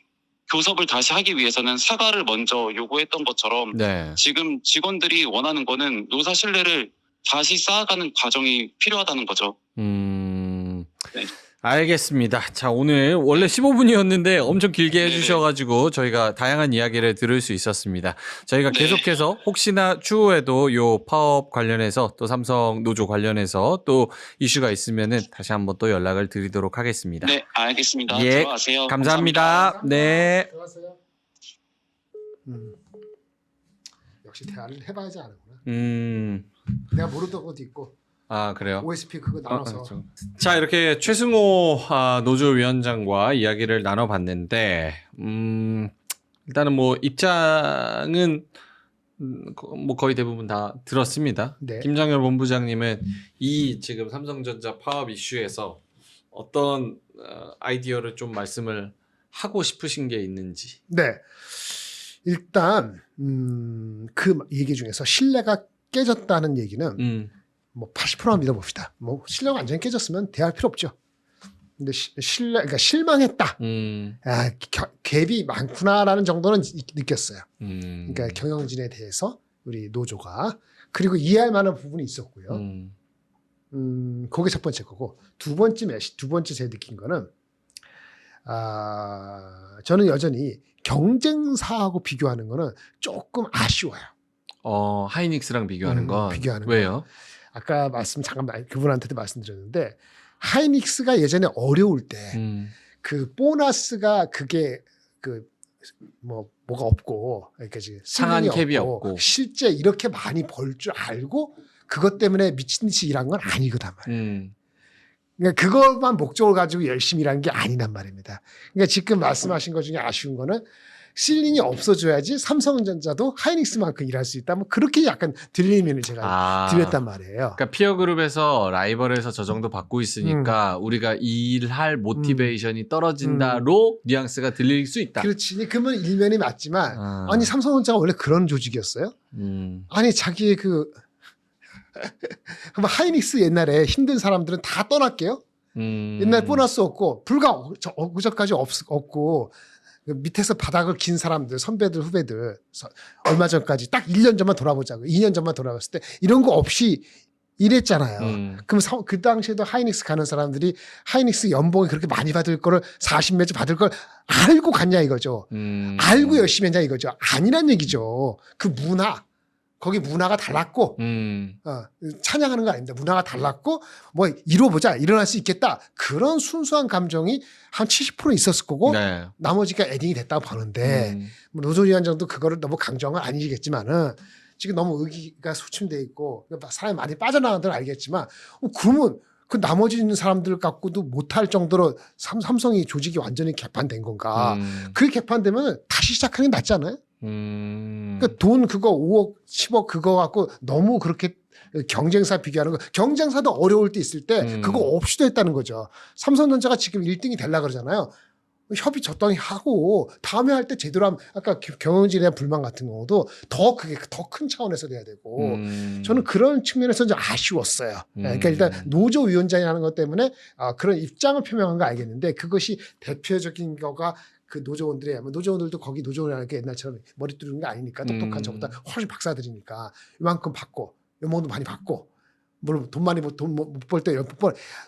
교섭을 다시 하기 위해서는 사과를 먼저 요구했던 것처럼 네. 지금 직원들이 원하는 거는 노사 신뢰를 다시 쌓아가는 과정이 필요하다는 거죠. 네. 알겠습니다. 자, 오늘 원래 15분이었는데 엄청 길게 네네. 해주셔가지고 저희가 다양한 이야기를 들을 수 있었습니다. 저희가 네. 계속해서 혹시나 추후에도 요 파업 관련해서 또 삼성 노조 관련해서 또 이슈가 있으면은 다시 한번 또 연락을 드리도록 하겠습니다. 네, 알겠습니다. 예, 들어가세요. 감사합니다. 네. 들어가세요. 역시 대화를 해봐야지 아는구나. 내가 모르던 것도 있고 아, 그래요? OSP 그거 나눠서. 자, 이렇게 최승호 노조위원장과 이야기를 나눠봤는데, 일단은 뭐 입장은 뭐 거의 대부분 다 들었습니다. 네. 김장열 본부장님은 이 지금 삼성전자 파업 이슈에서 어떤 아이디어를 좀 말씀을 하고 싶으신 게 있는지. 네. 일단 그 얘기 중에서 신뢰가 깨졌다는 얘기는 뭐 80%만 믿어봅시다. 뭐 신뢰가 완전히 깨졌으면 대할 필요 없죠. 근데 그러니까 실망했다. 갭이 많구나라는 정도는 느꼈어요. 그러니까 경영진에 대해서 우리 노조가 그리고 이해할 만한 부분이 있었고요. 그게 첫 번째 거고 두 번째 제가 느낀 거는 저는 여전히 경쟁사하고 비교하는 거는 조금 아쉬워요. 하이닉스랑 비교하는 건 비교하는 왜요? 아까 잠깐 그분한테도 말씀드렸는데 하이닉스가 예전에 어려울 때 그 보너스가 그게 뭐가 없고 그러니까 지금 상한 캡이 없고 실제 이렇게 많이 벌 줄 알고 그것 때문에 미친 듯이 일한 건 아니거든 말이에요. 그러니까 그것만 목적을 가지고 열심히 일한 게 아니란 말입니다. 그러니까 지금 말씀하신 것 중에 아쉬운 거는 실링이 없어져야지 삼성전자도 하이닉스만큼 일할 수 있다. 뭐 그렇게 약간 들리면을 제가 드렸단 말이에요. 그러니까 피어그룹에서 라이벌에서 저 정도 받고 있으니까 우리가 일할 모티베이션이 떨어진다로 뉘앙스가 들릴 수 있다. 그렇지. 그러면 일면이 맞지만 아니 삼성전자가 원래 그런 조직이었어요? 아니 자기의 그럼 하이닉스 옛날에 힘든 사람들은 다 떠날게요. 옛날 보너스 없고 불과 엊그저까지 없고 밑에서 바닥을 긴 사람들 선배들 후배들 얼마 전까지 딱 1년 전만 돌아보자고 2년 전만 돌아봤을 때 이런 거 없이 일했잖아요. 그럼 그 당시에도 하이닉스 가는 사람들이 하이닉스 연봉이 그렇게 많이 받을 거를 40몇주 받을 걸 알고 갔냐 이거죠. 알고 열심히 했냐 이거죠. 아니란 얘기죠. 그 거기 문화가 달랐고 찬양하는 거 아닙니다. 문화가 달랐고 뭐 이뤄보자 일어날 수 있겠다 그런 순수한 감정이 한 70% 있었을 거고 네. 나머지가 에딩이 됐다고 보는데 노조위원장도 그거를 너무 강조한 건 아니겠지만은 지금 너무 의기가 소침돼 있고 사람이 많이 빠져나가는 건 알겠지만 그러면 그 나머지 있는 사람들 갖고도 못할 정도로 삼성이 조직이 완전히 개판된 건가? 그게 개판되면 다시 시작하는 게 낫지 않아요? 그러니까 돈 그거 5억, 10억 그거 갖고 너무 그렇게 경쟁사 비교하는 거. 경쟁사도 어려울 때 있을 때 그거 없이도 했다는 거죠. 삼성전자가 지금 1등이 되려고 그러잖아요. 협의 적당히 하고 다음에 할 때 제대로 하면 아까 경영진에 대한 불만 같은 경우도 더 그게 더 큰 차원에서 돼야 되고 저는 그런 측면에서 좀 아쉬웠어요. 그러니까 일단 노조 위원장이라는 것 때문에 그런 입장을 표명한 거 알겠는데 그것이 대표적인 거가 그 노조원들이야. 노조원들도 거기 노조원이라는 게 옛날처럼 머리 뚫는 게 아니니까 똑똑한 저보다 훨씬 박사들이니까 이만큼 받고 연봉도 많이 받고 물론 돈 많이 돈 못 벌 때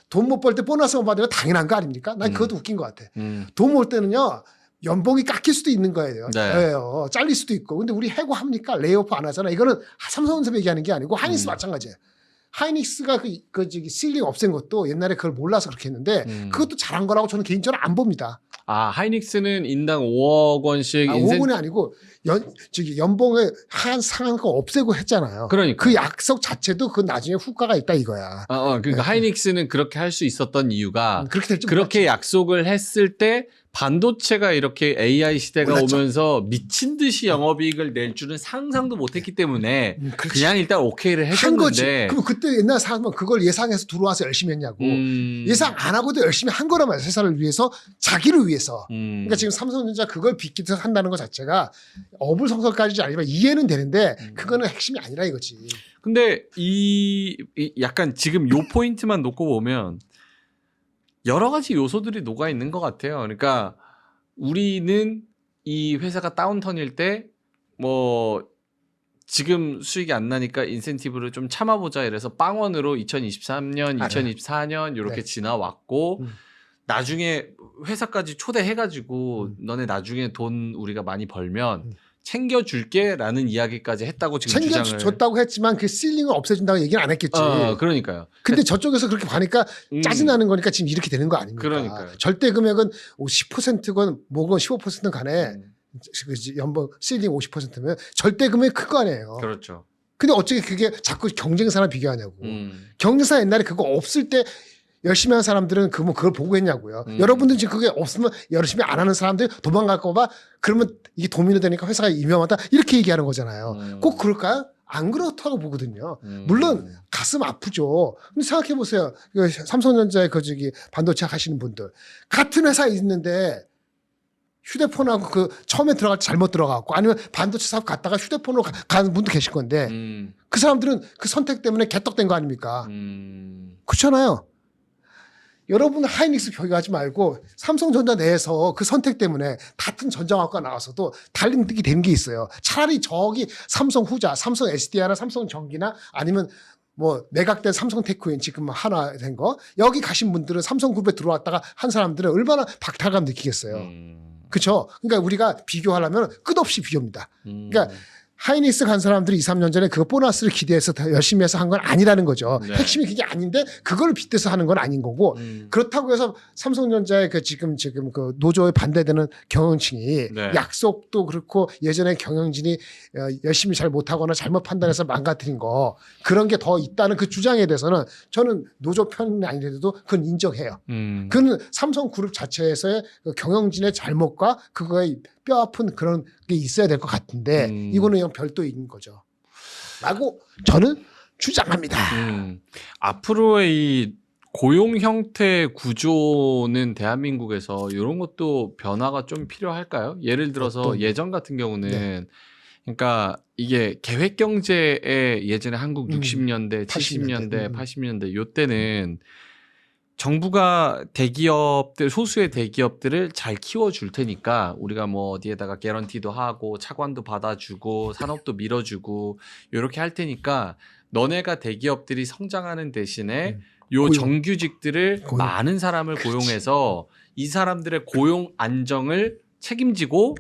돈 못 벌 때 보너스만 받으면 당연한 거 아닙니까? 난 그것도 웃긴 것 같아. 돈 벌 때는요 연봉이 깎일 수도 있는 거예요. 네. 잘릴 수도 있고. 근데 우리 해고합니까? 레이오프 안 하잖아. 이거는 삼성전자 얘기하는 게 아니고 하이닉스 마찬가지예요. 하이닉스가 저기 실링 없앤 것도 옛날에 그걸 몰라서 그렇게 했는데 그것도 잘한 거라고 저는 개인적으로 안 봅니다. 하이닉스는 인당 5억 원씩 5억 원이 아니고 연봉을 한 상한 거 없애고 했잖아요. 그러니까 그 약속 자체도 그 나중에 후과가 있다 이거야. 그러니까 하이닉스는 그렇게 할 수 있었던 이유가 그렇게 될지 그렇게 약속을 했을 때 반도체가 이렇게 AI 시대가 몰랐죠. 오면서 미친 듯이 영업이익을 낼 줄은 상상도 못했기 때문에 그렇지. 그냥 일단 오케이를 한 거지. 해줬는데 그럼 그때 옛날 사람은 그걸 예상해서 들어와서 열심히 했냐고. 예상 안 하고도 열심히 한 거란 말이야. 회사를 위해서, 자기를 위해서. 그러니까 지금 삼성전자 그걸 빚기 위해서 한다는 것 자체가 어불성설까지는 아니지만 이해는 되는데 그거는 핵심이 아니라 이거지. 근데 이 약간 지금 요 포인트만 놓고 보면 여러 가지 요소들이 녹아 있는 것 같아요. 그러니까 우리는 이 회사가 다운턴일 때 뭐 지금 수익이 안 나니까 인센티브를 좀 참아보자 이래서 빵원으로 2023년, 2024년 이렇게 네. 지나왔고 나중에 회사까지 초대해가지고 너네 나중에 돈 우리가 많이 벌면 챙겨줄게라는 이야기까지 했다고 지금 주장을 챙겨줬다고 했지만 그 실링을 없애준다고 얘기는 안 했겠지. 그러니까요. 근데 저쪽에서 그렇게 가니까 짜증나는 거니까 지금 이렇게 되는 거 아닙니까? 그러니까요. 절대 금액은 10%건 뭐건 15%건 간에 연봉 실링 50%면 절대 금액이 큰 거 아니에요. 그렇죠. 근데 어떻게 그게 자꾸 경쟁사랑 비교하냐고. 경쟁사 옛날에 그거 없을 때 열심히 하는 사람들은 그걸 보고 했냐고요. 여러분들 지금 그게 없으면 열심히 안 하는 사람들 도망갈까 봐 그러면 이게 도미노 되니까 회사가 위험하다 이렇게 얘기하는 거잖아요. 꼭 그럴까요? 안 그렇다고 보거든요. 물론 가슴 아프죠. 근데 생각해 보세요. 삼성전자의 반도체 하시는 분들 같은 회사에 있는데 휴대폰하고 처음에 들어갈 때 잘못 들어갔고 아니면 반도체 사업 갔다가 휴대폰으로 가는 분도 계실 건데 그 사람들은 그 선택 때문에 개떡된 거 아닙니까? 그렇잖아요. 여러분 하이닉스 비교하지 말고 삼성전자 내에서 그 선택 때문에 같은 전자화학과 나와서도 달림득이 된 게 있어요. 차라리 저기 삼성 후자, 삼성 SDI나 삼성 전기나 아니면 뭐 매각된 삼성 테크인 지금 하나 된 거 여기 가신 분들은 삼성그룹에 들어왔다가 한 사람들은 얼마나 박탈감 느끼겠어요. 그렇죠? 그러니까 우리가 비교하려면 끝없이 비교입니다. 그러니까 하이닉스 간 사람들이 2, 3년 전에 그 보너스를 기대해서 더 열심히 해서 한 건 아니라는 거죠. 네. 핵심이 그게 아닌데 그걸 빗대서 하는 건 아닌 거고 그렇다고 해서 삼성전자의 지금 그 노조에 반대되는 경영층이 네. 약속도 그렇고 예전에 경영진이 열심히 잘 못하거나 잘못 판단해서 망가뜨린 거 그런 게 더 있다는 그 주장에 대해서는 저는 노조 편이 아니더라도 그건 인정해요. 그는 삼성그룹 자체에서의 그 경영진의 잘못과 그거의 뼈아픈 그런 게 있어야 될 것 같은데 이거는 그냥 별도인 거죠. 라고 저는 주장합니다. 앞으로의 이 고용 형태 구조는 대한민국에서 이런 것도 변화가 좀 필요할까요? 예를 들어서 예전 같은 경우는 그러니까 이게 계획 경제에 예전에 한국 60년대, 70년대, 80년대 요때는 정부가 대기업들 소수의 대기업들을 잘 키워줄 테니까 우리가 뭐 어디에다가 개런티도 하고 차관도 받아주고 산업도 밀어주고 이렇게 할 테니까 너네가 대기업들이 성장하는 대신에 요 정규직들을 많은 사람을 고용해서 이 사람들의 고용 안정을 책임지고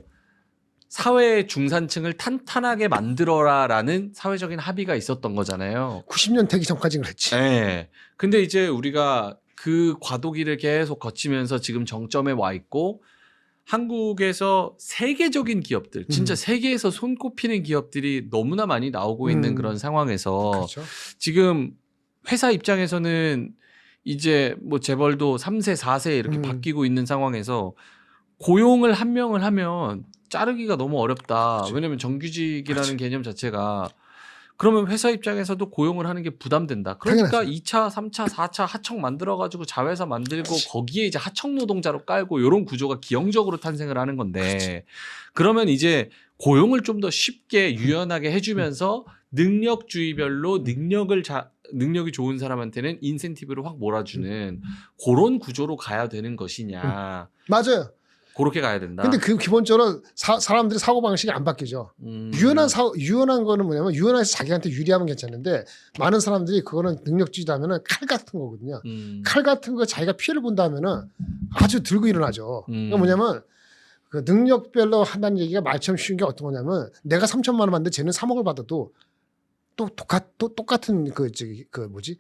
사회의 중산층을 탄탄하게 만들어라라는 사회적인 합의가 있었던 거잖아요. 90년 되기 전까지는 그랬지. 네. 근데 이제 우리가 그 과도기를 계속 거치면서 지금 정점에 와 있고 한국에서 세계적인 기업들, 진짜 세계에서 손꼽히는 기업들이 너무나 많이 나오고 있는 그런 상황에서 그렇죠. 지금 회사 입장에서는 이제 뭐 재벌도 3세, 4세 이렇게 바뀌고 있는 상황에서 고용을 한 명을 하면 자르기가 너무 어렵다. 그치. 왜냐면 정규직이라는 그치. 개념 자체가 그러면 회사 입장에서도 고용을 하는 게 부담된다. 그러니까 당연하죠. 2차, 3차, 4차 하청 만들어가지고 자회사 만들고 그치. 거기에 이제 하청 노동자로 깔고 이런 구조가 기형적으로 탄생을 하는 건데 그러면 이제 고용을 좀 더 쉽게 유연하게 해주면서 능력주의별로 능력이 좋은 사람한테는 인센티브를 확 몰아주는 그런 구조로 가야 되는 것이냐. 맞아요. 그렇게 가야 된다. 근데 그 기본적으로 사람들의 사고 방식이 안 바뀌죠. 유연한 거는 뭐냐면 유연해서 자기한테 유리하면 괜찮은데 많은 사람들이 그거는 능력주의다 하면은 칼 같은 거거든요. 칼 같은 거 자기가 피해를 본다 하면은 아주 들고 일어나죠. 그러니까 뭐냐면 그 능력별로 한다는 얘기가 말처럼 쉬운 게 어떤 거냐면 내가 3천만 원 받는데 쟤는 3억을 받아도 또 똑같은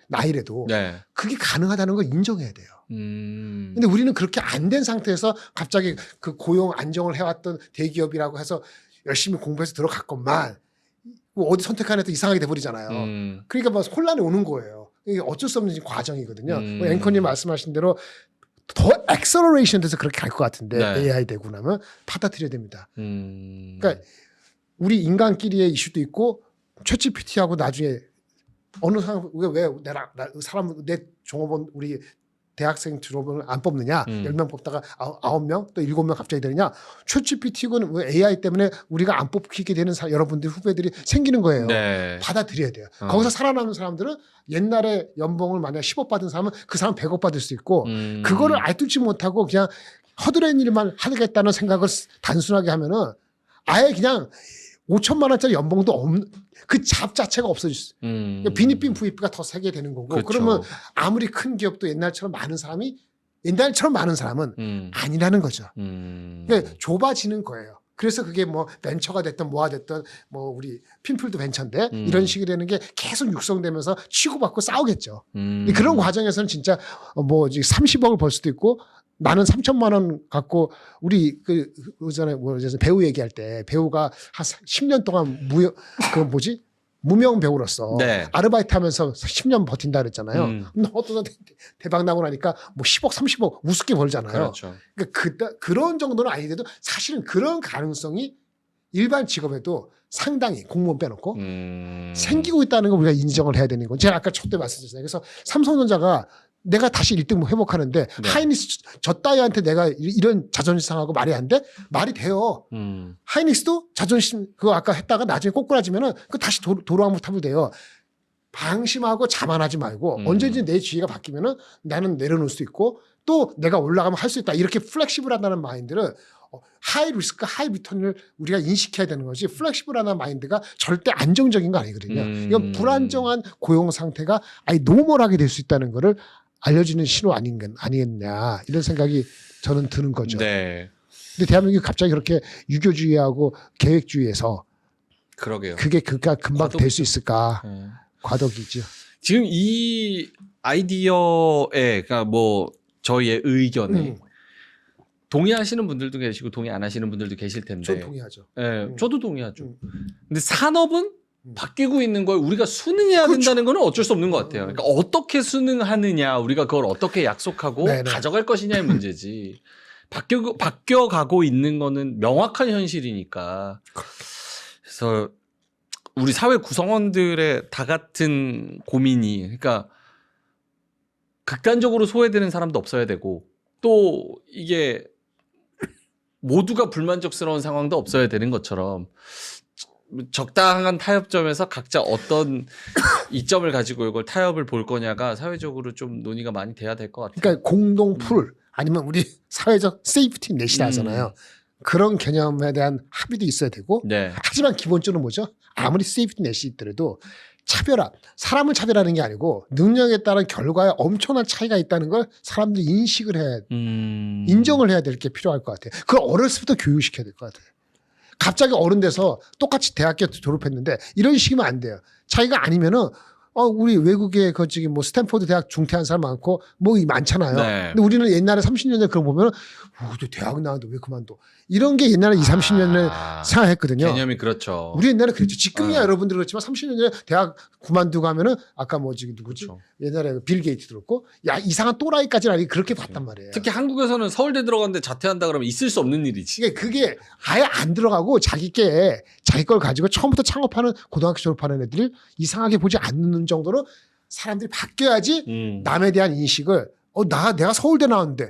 나이래도 네. 그게 가능하다는 걸 인정해야 돼요. 근데 우리는 그렇게 안 된 상태에서 갑자기 그 고용 안정을 해왔던 대기업이라고 해서 열심히 공부해서 들어갔건만 어디 선택하는 데 이상하게 돼버리잖아요. 그러니까 막 혼란이 오는 거예요. 이게 어쩔 수 없는 과정이거든요. 뭐 앵커님 말씀하신 대로 더 액셀러레이션 돼서 그렇게 갈 것 같은데 네. AI 되고 나면 받아들여야 됩니다. 그러니까 우리 인간끼리의 이슈도 있고 챗GPT하고 나중에 어느 사람 내 종업원 우리 대학생 졸업을 안 뽑느냐 10명 뽑다가 9명 또 7명 갑자기 되느냐 챗GPT는 AI 때문에 우리가 안 뽑히게 되는 여러분들 후배들이 생기는 거예요. 네. 받아들여야 돼요. 거기서 살아남는 사람들은 옛날에 연봉을 만약 10억 받은 사람은 그 사람 100억 받을 수 있고 그거를 알뜰지 못하고 그냥 허드렛 일만 하겠다는 생각을 단순하게 하면은 아예 그냥 5천만 원짜리 연봉도 없는 그 잡 자체가 없어질 수 있어요. 비니핀 부익비가 더 세게 되는 거고 그렇죠. 그러면 아무리 큰 기업도 옛날처럼 많은 사람은 아니라는 거죠. 그러니까 좁아지는 거예요. 그래서 그게 뭐 벤처가 됐든 뭐가 됐든 뭐 우리 핀풀도 벤처인데 이런 식이 되는 게 계속 육성되면서 치고받고 싸우겠죠. 근데 그런 과정에서는 진짜 뭐 30억을 벌 수도 있고 나는 3천만 원 갖고 우리 그전에 배우 얘기할 때 배우가 한 10년 동안 무명 배우로서 네. 아르바이트 하면서 10년 버틴다 그랬잖아요. 근데 어떤 대박 나고 나니까 뭐 10억, 30억 우습게 벌잖아요. 그렇죠. 그러니까 그런 정도는 아니더라도 사실은 그런 가능성이 일반 직업에도 상당히 공무원 빼놓고 생기고 있다는 걸 우리가 인정을 해야 되는 건 제가 아까 첫 때 말씀드렸잖아요. 그래서 삼성전자가 내가 다시 1등 회복하는데 네. 하이닉스 저 따위한테 내가 이런 자존심 상하고 말이 안 돼? 말이 돼요. 하이닉스도 자존심 그거 아까 했다가 나중에 꼬꾸라지면은 그 다시 도루묵탑을 돼요. 방심하고 자만하지 말고 언제든지 내 지위가 바뀌면은 나는 내려놓을 수 있고 또 내가 올라가면 할 수 있다. 이렇게 플렉시블하다는 마인드를 하이 리스크 하이 리턴을 우리가 인식해야 되는 거지. 플렉시블하다는 마인드가 절대 안정적인 거 아니거든요. 이건 불안정한 고용 상태가 아예 노멀하게 될 수 있다는 거를 알려주는 신호 아니겠냐 이런 생각이 저는 드는 거죠. 네. 근데 대한민국이 갑자기 그렇게 유교주의하고 계획주의에서 그러게요. 그게 금방 될 수 있을까? 네. 과도기죠. 지금 이 아이디어에 그러니까 뭐 저희의 의견에 동의하시는 분들도 계시고 동의 안 하시는 분들도 계실 텐데. 저 동의하죠. 네, 저도 동의하죠. 근데 산업은 바뀌고 있는 걸 우리가 순응해야 그렇죠. 된다는 건 어쩔 수 없는 것 같아요. 그러니까 어떻게 순응하느냐, 우리가 그걸 어떻게 약속하고 네네. 가져갈 것이냐의 문제지. 바뀌어가고 있는 거는 명확한 현실이니까. 그래서 우리 사회 구성원들의 다 같은 고민이, 그러니까 극단적으로 소외되는 사람도 없어야 되고, 또 이게 모두가 불만족스러운 상황도 없어야 되는 것처럼 적당한 타협점에서 각자 어떤 이점을 가지고 이걸 타협을 볼 거냐가 사회적으로 좀 논의가 많이 돼야 될 것 같아요. 그러니까 공동 풀 아니면 우리 사회적 세이프티 넷이라 하잖아요. 그런 개념에 대한 합의도 있어야 되고 네. 하지만 기본적으로 뭐죠? 아무리 세이프티 넷이 있더라도 차별화, 사람을 차별하는 게 아니고 능력에 따른 결과에 엄청난 차이가 있다는 걸 사람들이 인식을 해야 인정을 해야 될 게 필요할 것 같아요. 그걸 어렸을 때부터 교육시켜야 될 것 같아요. 갑자기 어른 돼서 똑같이 대학교 졸업했는데 이런 식이면 안 돼요. 차이가 아니면은 우리 외국에 뭐 스탠포드 대학 중퇴한 사람 많고 뭐 많잖아요. 네. 근데 우리는 옛날에 30년 전에 그런 거 보면은 대학 나왔는데 왜 그만둬? 이런 게 옛날에 30년 전에 생각했거든요. 개념이 그렇죠. 우리 옛날에 그랬죠. 지금이야 여러분들 그렇지만 30년 전에 대학 그만두고 하면은 아까 뭐 지금 누구지? 그렇죠. 옛날에 빌 게이츠 들었고 야 이상한 또라이까지는 아니 그렇게 봤단 말이에요. 특히 한국에서는 서울대 들어갔는데 자퇴한다 그러면 있을 수 없는 일이지. 그게 아예 안 들어가고 자기 걸 가지고 처음부터 창업하는 고등학교 졸업하는 애들을 이상하게 보지 않는 정도로 사람들이 바뀌어야지 남에 대한 인식을 내가 서울대 나왔는데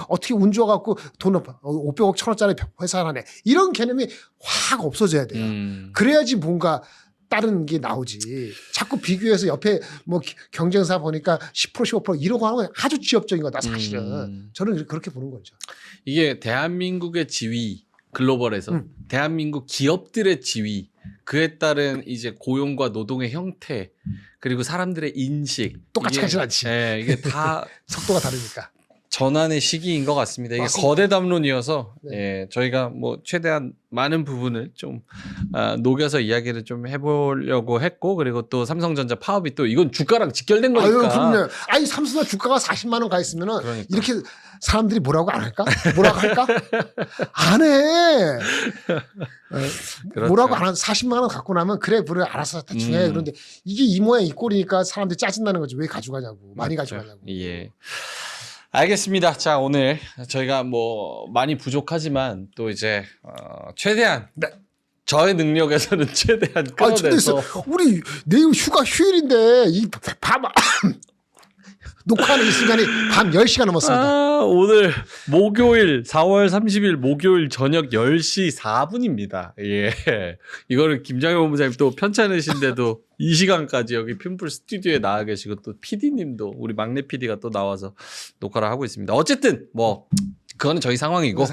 어떻게 운 좋아갖고 돈 500억 1000원짜리 회사 하네 이런 개념이 확 없어져야 돼요. 그래야지 뭔가 다른 게 나오지. 자꾸 비교해서 옆에 뭐 경쟁사 보니까 10% 15% 이러고 하는 건 아주 지엽적인 거다 사실은. 저는 그렇게 보는 거죠. 이게 대한민국의 지위 글로벌에서 대한민국 기업들의 지위 그에 따른 이제 고용과 노동의 형태 그리고 사람들의 인식 똑같이 가진 않지. 예, 이게 다 속도가 다르니까. 전환의 시기인 것 같습니다. 이게 맞습니다. 거대 담론이어서 네. 예, 저희가 뭐 최대한 많은 부분을 좀 녹여서 이야기를 좀 해보려고 했고 그리고 또 삼성전자 파업이 또 이건 주가랑 직결된 아유, 거니까. 그럼요. 아니 삼성전자 주가가 40만 원 가 있으면은 그러니까. 이렇게 사람들이 뭐라고 안 할까? 뭐라고 할까? 안 해. 그렇죠. 뭐라고 안 하. 40만 원 갖고 나면 그래 알아서 대충 해. 그런데 이게 이 모양 이 꼴이니까 사람들이 짜증나는 거지. 왜 가져가냐고. 많이 맞죠. 가져가냐고. 예. 알겠습니다. 자, 오늘 저희가 뭐 많이 부족하지만 또 이제 최대한 네. 저의 능력에서는 최대한 아, 근데 끌어내서 우리 내일 휴일인데 이 밤 녹화하는 이 순간이 밤 10시가 넘었습니다. 오늘 목요일 4월 30일 목요일 저녁 10시 4분입니다. 예. 이거를 김장현 본부장님 또 편찮으신데도 이 시간까지 여기 핀풀 스튜디오에 나와 계시고 또 PD님도 우리 막내 PD가 또 나와서 녹화를 하고 있습니다. 어쨌든 뭐 그거는 저희 상황이고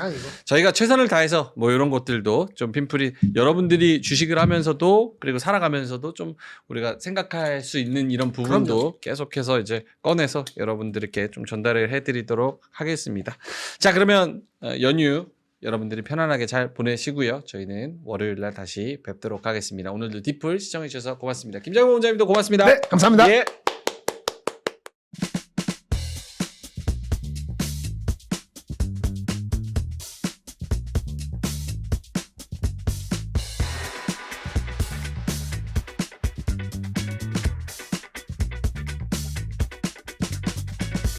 저희가 최선을 다해서 뭐 이런 것들도 좀 핀풀이 여러분들이 주식을 하면서도 그리고 살아가면서도 좀 우리가 생각할 수 있는 이런 부분도 그럼요. 계속해서 이제 꺼내서 여러분들께 좀 전달을 해드리도록 하겠습니다. 자, 그러면 연휴 여러분들이 편안하게 잘 보내시고요. 저희는 월요일 날 다시 뵙도록 하겠습니다. 오늘도 딥풀 시청해 주셔서 고맙습니다. 김장훈 원장님도 고맙습니다. 네, 감사합니다. 예.